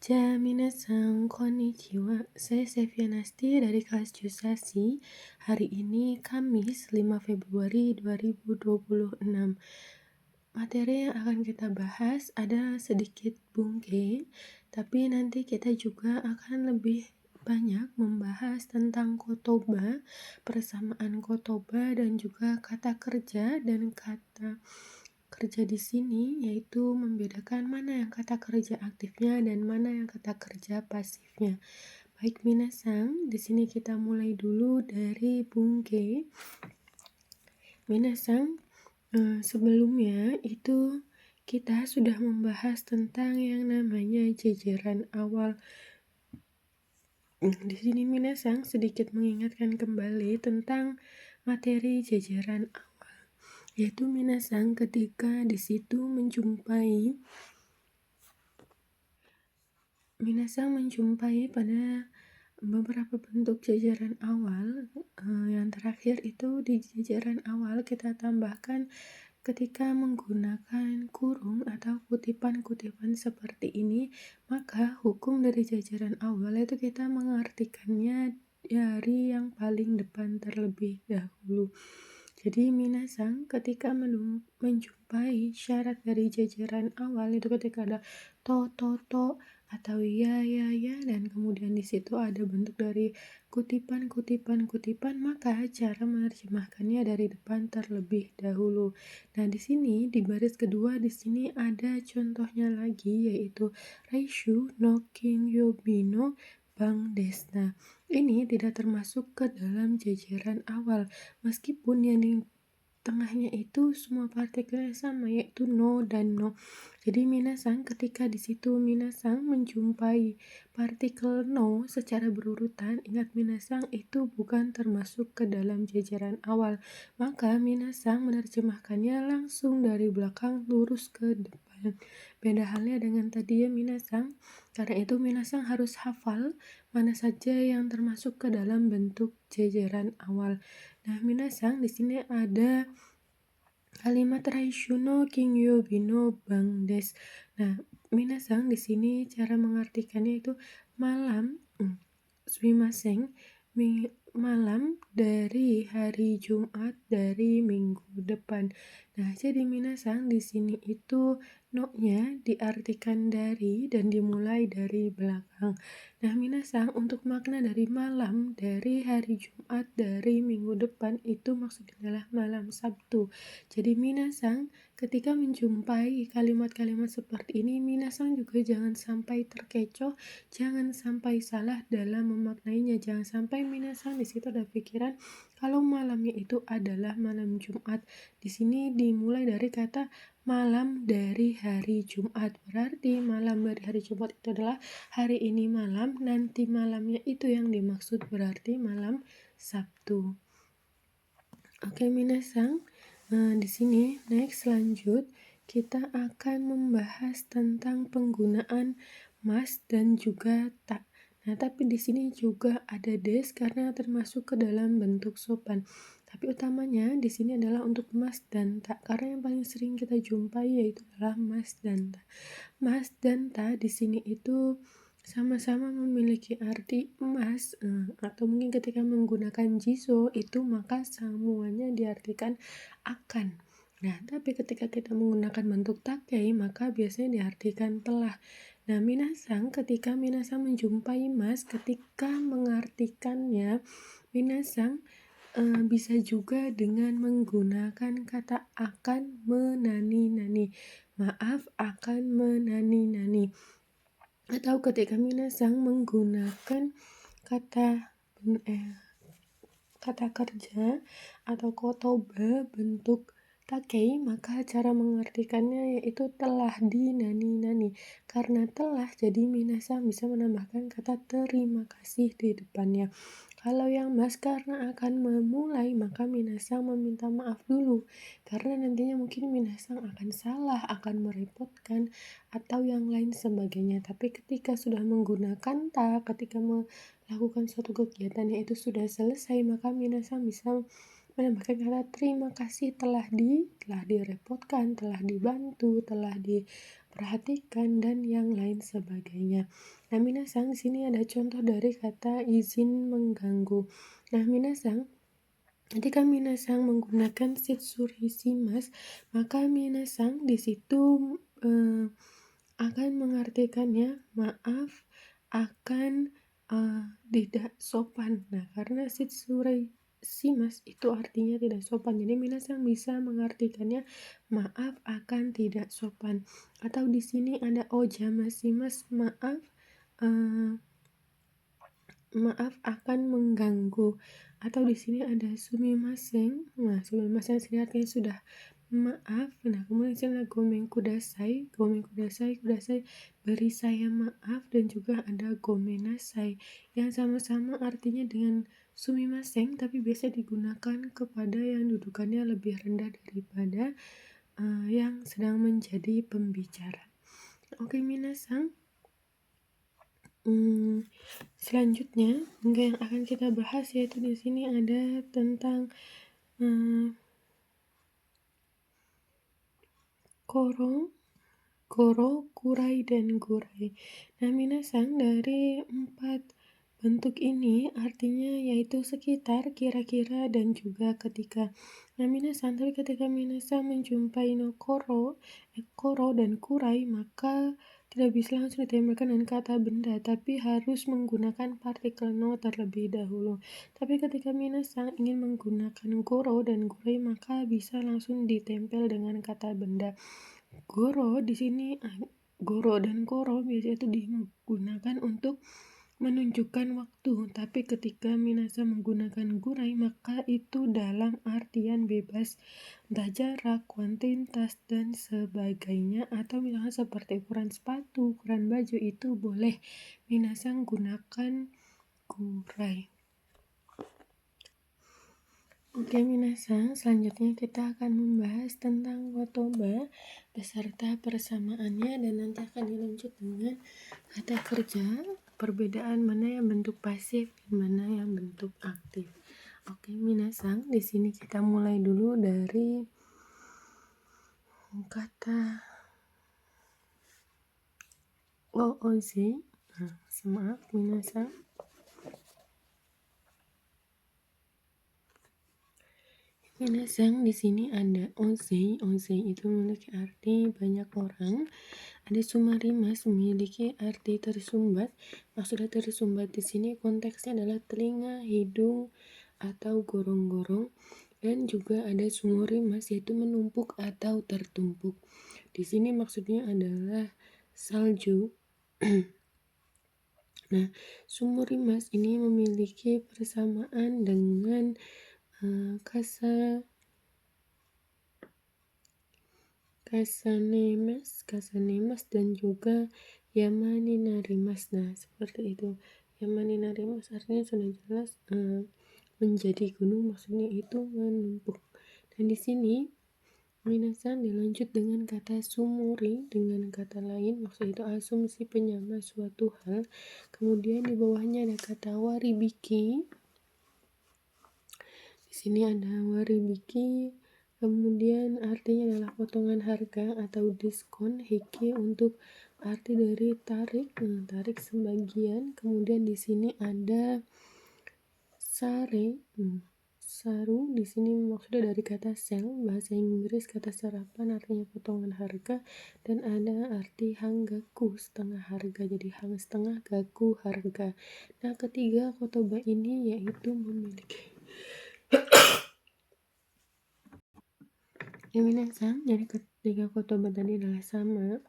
Minasan konnichiwa, saya Sevianasti dari kelas Jusasi. Hari ini Kamis 5 Februari 2026. Materi yang akan kita bahas ada sedikit bungke, tapi nanti kita juga akan lebih banyak membahas tentang kotoba, persamaan kotoba dan juga kata kerja dan kata kerja di sini, yaitu membedakan mana yang kata kerja aktifnya dan mana yang kata kerja pasifnya. Baik minasang, di sini kita mulai dulu dari bungke. Minasang, sebelumnya itu kita sudah membahas tentang yang namanya jajaran awal. Di sini minasang sedikit mengingatkan kembali tentang materi jajaran awal, yaitu minasang ketika di situ menjumpai pada beberapa bentuk jajaran awal. Yang terakhir itu di jajaran awal kita tambahkan ketika menggunakan kurung atau kutipan-kutipan seperti ini, maka hukum dari jajaran awal itu kita mengartikannya dari yang paling depan terlebih dahulu. Jadi minasang ketika menjumpai syarat dari jajaran awal itu ketika ada to atau ya dan kemudian di situ ada bentuk dari kutipan, maka cara menerjemahkannya dari depan terlebih dahulu. Nah, di sini di baris kedua di sini ada contohnya lagi, yaitu Raishu no Kingyo Bino Bang Desna. Ini tidak termasuk ke dalam jajaran awal, meskipun yang di tengahnya itu semua partikelnya sama, yaitu no dan no. Jadi minasang ketika di situ minasang menjumpai partikel no secara berurutan, ingat minasang itu bukan termasuk ke dalam jajaran awal. Maka minasang menerjemahkannya langsung dari belakang lurus ke depan. Beda halnya dengan tadi ya minasang. Karena itu minasang harus hafal mana saja yang termasuk ke dalam bentuk jajaran awal. Nah, minasang di sini ada kalimat Raishu no Kingyo Bino Bang Des. Nah, minasang di sini cara mengartikannya itu malam, sumimasen, malam dari hari Jumat dari minggu depan. Nah, jadi minasang di sini itu no-nya diartikan dari dan dimulai dari belakang. Nah, minasang untuk makna dari malam dari hari Jumat dari minggu depan itu maksudnya adalah malam Sabtu. Jadi minasang ketika menjumpai kalimat-kalimat seperti ini, minasang juga jangan sampai terkecoh, jangan sampai salah dalam memaknainya. Jangan sampai minasang di situ ada pikiran kalau malamnya itu adalah malam Jumat. Di sini dimulai dari kata malam dari hari Jumat. Berarti malam dari hari Jumat itu adalah hari ini malam, nanti malamnya itu yang dimaksud berarti malam Sabtu. Oke, minasang. Di sini next lanjut kita akan membahas tentang penggunaan mas dan juga tak. Nah, tapi di sini juga ada des karena termasuk ke dalam bentuk sopan. Tapi utamanya di sini adalah untuk mas dan tak karena yang paling sering kita jumpai yaitu adalah mas dan tak. Mas dan tak di sini itu sama-sama memiliki arti emas, atau mungkin ketika menggunakan jiso itu maka semuanya diartikan akan. Nah, tapi ketika kita menggunakan bentuk takei maka biasanya diartikan telah. Nah, minasang ketika minasang menjumpai mas, ketika mengartikannya minasang bisa juga dengan menggunakan kata akan menani-nani. Maaf, akan menani-nani. Atau ketika minasang menggunakan kata kerja atau kotoba bentuk takei, maka cara mengartikannya yaitu telah dinani-nani. Karena telah, jadi minasang bisa menambahkan kata terima kasih di depannya. Kalau yang mas karena akan memulai, maka minasang meminta maaf dulu. Karena nantinya mungkin minasang akan salah, akan merepotkan, atau yang lain sebagainya. Tapi ketika sudah menggunakan ta, ketika melakukan suatu kegiatan yang itu sudah selesai, maka minasang bisa menambahkan kata terima kasih telah direpotkan, telah dibantu, telah perhatikan, dan yang lain sebagainya. Nah, minasang di sini ada contoh dari kata izin mengganggu. Nah, minasang ketika minasang menggunakan shitsuri shimasu, maka minasang di situ akan mengartikannya maaf akan tidak sopan. Nah, karena shitsuri shimasu itu artinya tidak sopan, jadi minasang bisa mengartikannya maaf akan tidak sopan. Atau di sini ada ojamasimasu, maaf akan mengganggu. Atau di sini ada sumimasen. Nah, sumimasen sini artinya sudah maaf. Nah, kemudian di sini ada gomen kudasai. Gomen kudasai, kudasai beri saya maaf, dan juga ada gomenasai yang sama-sama artinya dengan sumimasen, tapi biasa digunakan kepada yang dudukannya lebih rendah daripada yang sedang menjadi pembicara. Oke, minasang. Selanjutnya, yang akan kita bahas yaitu di sini ada tentang koro, kurai, dan gurai. Nah, minasang dari 4 bentuk ini artinya yaitu sekitar, kira-kira, dan juga ketika. Nah, minasang, tapi ketika minasang menjumpai koro dan kurai, maka tidak bisa langsung ditempelkan dengan kata benda, tapi harus menggunakan partikel no terlebih dahulu. Tapi ketika minasang ingin menggunakan koro dan gurai, maka bisa langsung ditempel dengan kata benda. Goro di sini, goro dan koro biasanya itu digunakan untuk menunjukkan waktu, tapi ketika minasa menggunakan gurai, maka itu dalam artian bebas, entah jarak, kuantitas, dan sebagainya. Atau misalnya seperti ukuran sepatu, ukuran baju, itu boleh minasa menggunakan gurai. Oke, minasang, selanjutnya kita akan membahas tentang kotoba beserta persamaannya, dan nanti akan dilanjut dengan kata kerja, perbedaan mana yang bentuk pasif dan mana yang bentuk aktif. Oke, minasang, di sini kita mulai dulu dari kata ooze. Maaf, minasang. Minasang, di sini ada oze. Oze itu memiliki arti banyak orang. Ada sumarimas memiliki arti tersumbat. Maksudnya tersumbat di sini konteksnya adalah telinga, hidung, atau gorong-gorong. Dan juga ada sumurimas yaitu menumpuk atau tertumpuk. Di sini maksudnya adalah salju. Nah, sumurimas ini memiliki persamaan dengan kasanemas dan juga yamaninarimas. Nah, seperti itu. Yamaninarimas artinya sudah jelas menjadi gunung, maksudnya itu menumpuk. Dan di sini minasang dilanjut dengan kata sumuri dengan kata lain, maksud itu asumsi penyama suatu hal. Kemudian di bawahnya ada kata waribiki. Di sini ada waribiki, kemudian artinya adalah potongan harga atau diskon. Hiki untuk arti dari tarik, tarik sebagian. Kemudian di sini ada saru. Di sini maksudnya dari kata sell, bahasa Inggris, kata serapan artinya potongan harga. Dan ada arti hanggaku, setengah harga. Jadi hang setengah, gaku harga. Nah, ketiga kotoba ini yaitu memiliki minasang, jadi ketiga kotoba tadi adalah sama.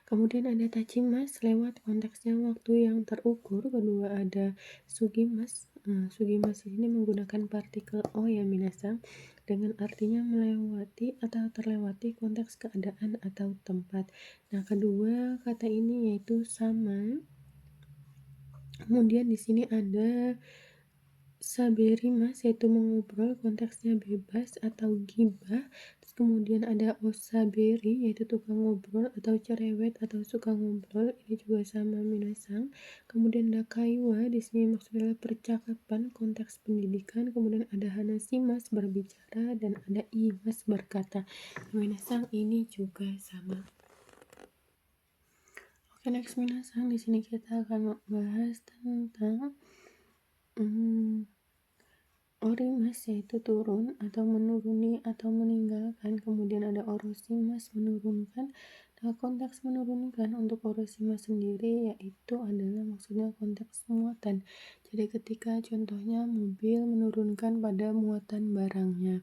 Kemudian ada tachimas, lewat, konteksnya waktu yang terukur. Kedua ada sugimas. Sugimas ini menggunakan partikel o ya minasang, dengan artinya melewati atau terlewati konteks keadaan atau tempat. Nah, kedua kata ini yaitu sama. Kemudian di sini ada saberimas, yaitu mengobrol, konteksnya bebas atau gibah. Terus kemudian ada osaberi, yaitu tukang ngobrol atau cerewet atau suka ngobrol. Ini juga sama minasang. Kemudian ada kaiwa, di sini maksudnya percakapan, konteks pendidikan. Kemudian ada hanasimas, berbicara, dan ada imas, berkata. Minasang ini juga sama. Oke, next minasang, di sini kita akan membahas tentang mmm, Orimas yaitu turun atau menuruni atau meninggalkan, kemudian ada Orosimas menurunkan. Nah, konteks menurunkan untuk Orosimas sendiri yaitu adalah maksudnya konteks muatan. Jadi ketika contohnya mobil menurunkan pada muatan barangnya.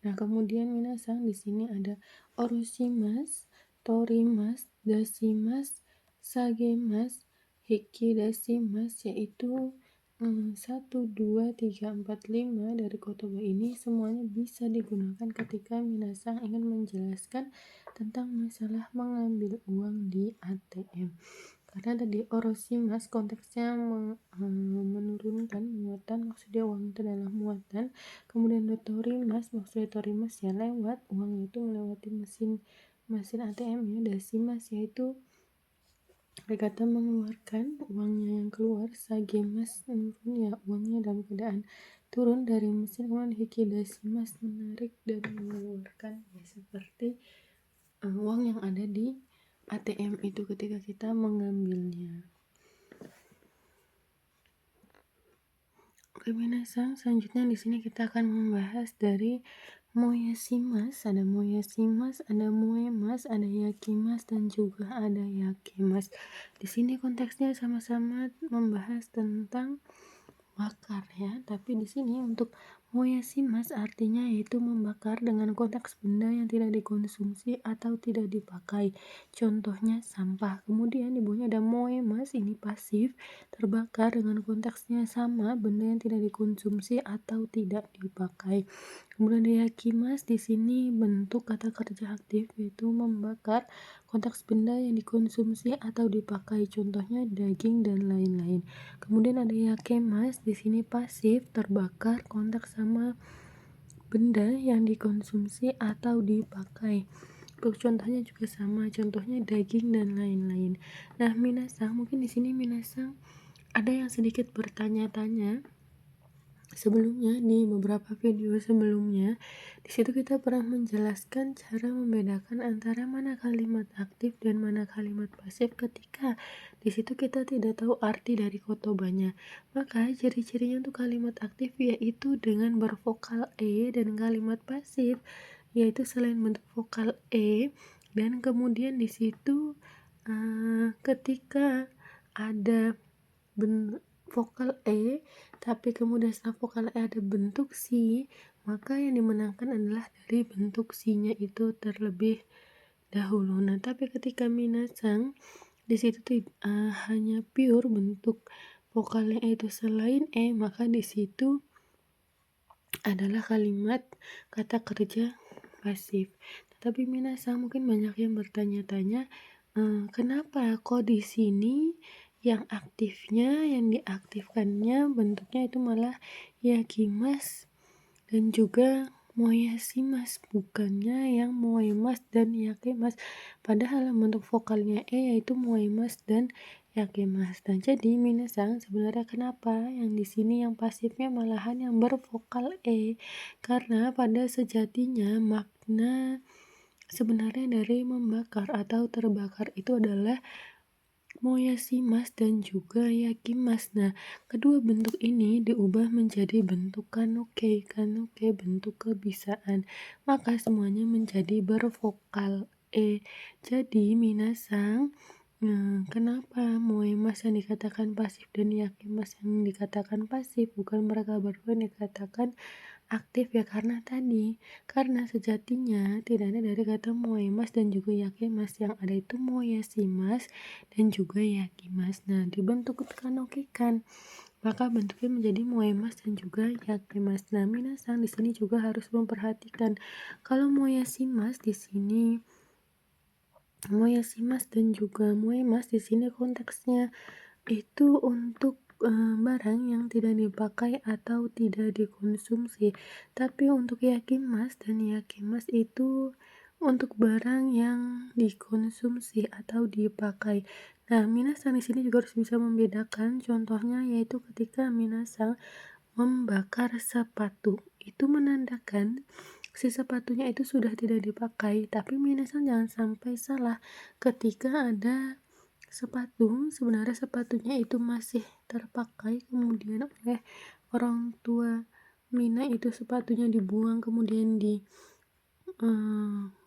Nah, kemudian minasang di sini ada Orosimas, Torimas, Dasimas, Sagemas, Hikidasimas yaitu 1, 2, 3, 4, 5 dari kotoba ini semuanya bisa digunakan ketika minasang ingin menjelaskan tentang masalah mengambil uang di ATM. Karena tadi Orosimas konteksnya menurunkan muatan, maksudnya uang itu adalah muatan. Kemudian ada Torimas, maksudnya Torimas ya lewat, uang itu melewati mesin ATM ya. Dasimas yaitu kata mengeluarkan, uangnya yang keluar. Sagemas menurun ya, uangnya dalam keadaan turun dari mesin. Kemudian Hikidasimas menarik dan mengeluarkan ya, seperti uang yang ada di ATM itu ketika kita mengambilnya. Oke, minasang, selanjutnya di sini kita akan membahas dari Moyasimas, ada Moyasimas, ada Moemas, ada Yakimas, dan juga ada Yakemas. Di sini konteksnya sama-sama membahas tentang bakar ya, tapi di sini untuk moyasimas artinya yaitu membakar dengan konteks benda yang tidak dikonsumsi atau tidak dipakai, contohnya sampah. Kemudian di bawahnya ada moemas, ini pasif, terbakar dengan konteksnya sama, benda yang tidak dikonsumsi atau tidak dipakai. Kemudian ada yakimas, di sini bentuk kata kerja aktif yaitu membakar, konteks benda yang dikonsumsi atau dipakai, contohnya daging dan lain-lain. Kemudian ada yakemas, di sini pasif, terbakar, konteks sama benda yang dikonsumsi atau dipakai. Untuk contohnya juga sama, contohnya daging dan lain-lain. Nah, minasang, mungkin di sini minasang ada yang sedikit bertanya-tanya. Sebelumnya di beberapa video sebelumnya, di situ kita pernah menjelaskan cara membedakan antara mana kalimat aktif dan mana kalimat pasif ketika di situ kita tidak tahu arti dari kotobanya. Maka ciri-cirinya untuk kalimat aktif yaitu dengan bervokal e, dan kalimat pasif yaitu selain bentuk vokal e, dan kemudian di situ ketika ada vokal E tapi kemudian setelah vokal E ada bentuk si, maka yang dimenangkan adalah dari bentuk si-nya itu terlebih dahulu. Nah, tapi ketika minasang di situ hanya pure bentuk vokalnya itu selain E, maka di situ adalah kalimat kata kerja pasif. Tapi minasang, mungkin banyak yang bertanya-tanya, kenapa kok di sini yang aktifnya, yang diaktifkannya bentuknya itu malah yakimas dan juga moyasimas, bukannya yang moemas dan yakemas, padahal bentuk vokalnya e yaitu moemas dan yakemas. Dan jadi minasang, sebenarnya kenapa yang di sini yang pasifnya malahan yang bervokal e, karena pada sejatinya makna sebenarnya dari membakar atau terbakar itu adalah moyasimas dan juga yakimas. Nah, kedua bentuk ini diubah menjadi bentuk kanuke. Kanuke bentuk kebisaan. Maka semuanya menjadi bervokal e. Jadi minasang, kenapa moemas yang dikatakan pasif dan yakimas yang dikatakan pasif, bukan mereka berdua yang dikatakan aktif ya, karena sejatinya tidak ada dari kata moemas dan juga yakimas, yang ada itu moyasimas dan juga yakimas. Nah, dibentuk kanokikan maka bentuknya menjadi moemas dan juga yakimas. Nah, minasang di sini juga harus memperhatikan kalau moyasimas di sini, moyasimas dan juga moemas di sini konteksnya itu untuk barang yang tidak dipakai atau tidak dikonsumsi. Tapi untuk yakimas dan yakimas itu untuk barang yang dikonsumsi atau dipakai. Nah, minasang di sini juga harus bisa membedakan. Contohnya yaitu ketika minasang membakar sepatu, itu menandakan si sepatunya itu sudah tidak dipakai. Tapi minasang jangan sampai salah ketika ada sepatu, sebenarnya sepatunya itu masih terpakai kemudian oleh orang tua Mina itu sepatunya dibuang kemudian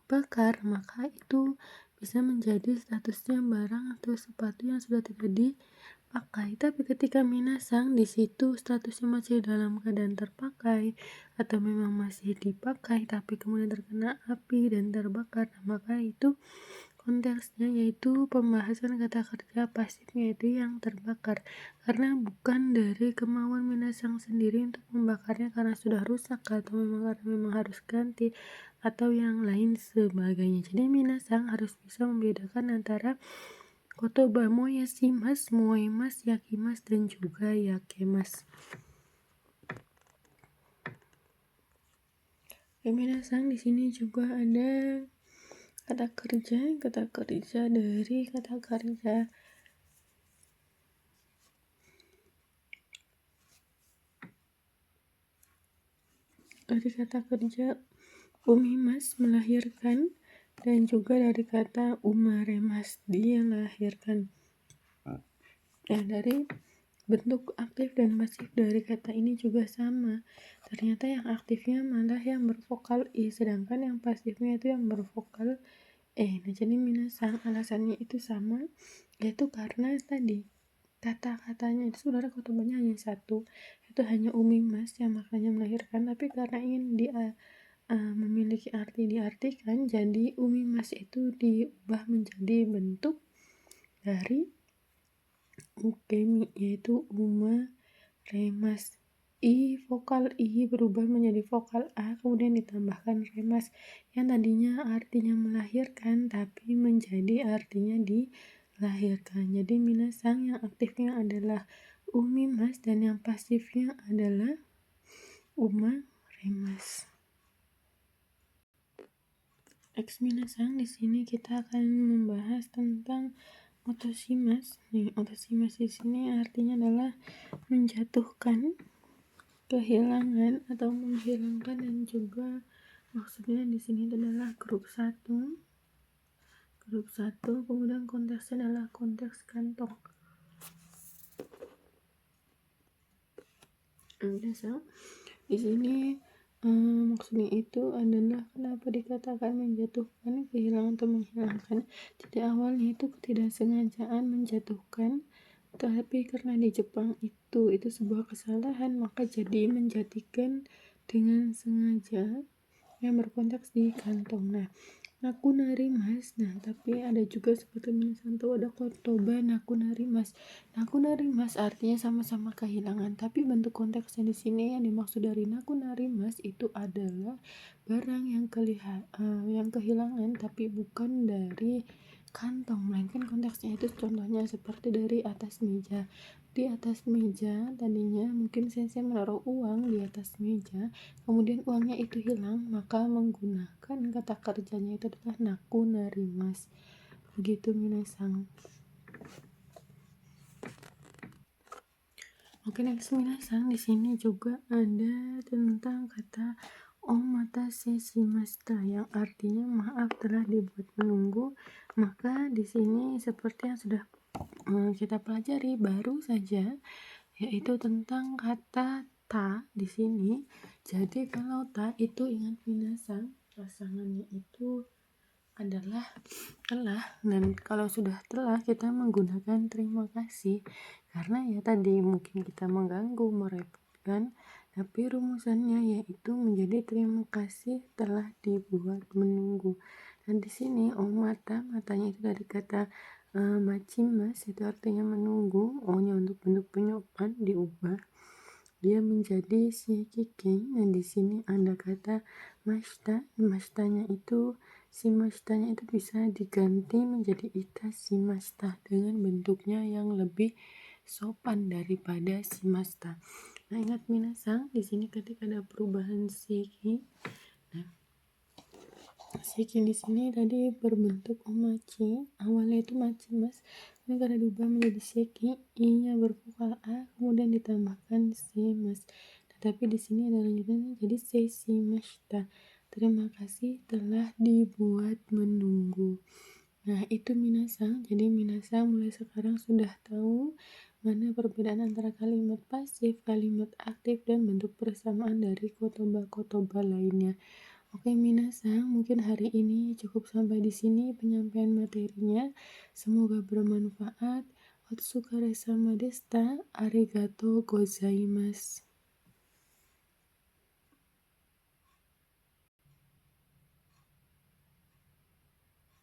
bakar, maka itu bisa menjadi statusnya barang atau sepatu yang sudah tidak dipakai. Tapi ketika minasang di situ statusnya masih dalam keadaan terpakai atau memang masih dipakai tapi kemudian terkena api dan terbakar, nah maka itu konteksnya yaitu pembahasan kata kerja pasifnya itu yang terbakar, karena bukan dari kemauan minasang sendiri untuk membakarnya karena sudah rusak atau memang harus ganti atau yang lain sebagainya. Jadi minasang harus bisa membedakan antara kotoba moyashimasu, moemas, yakimas, dan juga yakemas. Minasang di sini juga ada kata kerja dari kata kerja umimas melahirkan dan juga dari kata umaremas dia melahirkan. Nah, dari bentuk aktif dan pasif dari kata ini juga sama. Ternyata yang aktifnya malah yang bervokal I, sedangkan yang pasifnya itu yang bervokal E. Nah, jadi minasang alasannya itu sama, yaitu karena tadi kata-katanya itu saudara kotobanya hanya satu, itu hanya umimas yang maknanya melahirkan, tapi karena ingin memiliki arti diartikan, jadi umimas itu diubah menjadi bentuk dari ukemi, yaitu uma remas. Vokal I berubah menjadi vokal A kemudian ditambahkan remas yang tadinya artinya melahirkan tapi menjadi artinya dilahirkan. Jadi minasang yang aktifnya adalah umimas dan yang pasifnya adalah uma remas. Minasang di sini kita akan membahas tentang otoshimas. Nih, otoshimas di sini artinya adalah menjatuhkan, kehilangan atau menghilangkan, dan juga maksudnya di sini adalah grup satu, kemudian konteksnya adalah konteks kantong. Minasang di sini maksudnya itu adalah kenapa dikatakan menjatuhkan, kehilangan atau menghilangkan. Jadi awalnya itu ketidaksengajaan menjatuhkan, tapi karena di Jepang itu sebuah kesalahan, maka jadi menjadikan dengan sengaja yang berkonteks di kantong. Nah, nakunarimas. Nah, tapi ada juga seperti Minasanto ada kotoba nakunarimas. Nakunarimas artinya sama-sama kehilangan, tapi bentuk konteksnya di sini yang dimaksud dari nakunarimas itu adalah barang yang kehilangan tapi bukan dari kantong, melainkan konteksnya itu contohnya seperti dari atas meja. Di atas meja tadinya mungkin sensei menaruh uang di atas meja, kemudian uangnya itu hilang, maka menggunakan kata kerjanya itu adalah nakunarimas. Begitu minasang. Oke, next minasang di sini juga ada tentang kata omatase shimashita yang artinya maaf telah dibuat menunggu. Maka di sini seperti yang sudah kita pelajari baru saja, yaitu tentang kata ta di sini. Jadi kalau ta itu ingat minasang, pasangannya itu adalah telah, dan kalau sudah telah kita menggunakan terima kasih karena ya tadi mungkin kita mengganggu, merepotkan, tapi rumusannya yaitu menjadi terima kasih telah dibuat menunggu. Dan di sini matanya itu dari kata machimas, itu artinya menunggu, nya untuk bentuk penyopan diubah dia menjadi shikiki. Nah, di sini ada kata mashitanya itu bisa diganti menjadi ita shimashita dengan bentuknya yang lebih sopan daripada shimashita. Nah, ingat minasang di sini ketika ada perubahan shiki. Nah, shiki di sini tadi berbentuk omachi, awalnya itu machimas, ini karena diubah menjadi shiki, i-nya bervokal a, kemudian ditambahkan shimas. Tapi di sini ada lanjutannya jadi seishimashita. Terima kasih telah dibuat menunggu. Nah, itu minasang. Jadi minasang mulai sekarang sudah tahu mana perbedaan antara kalimat pasif, kalimat aktif, dan bentuk persamaan dari kotoba-kotoba lainnya. Oke, minasang, mungkin hari ini cukup sampai di sini penyampaian materinya. Semoga bermanfaat. Otsukaresama desta, arigato gozaimasu.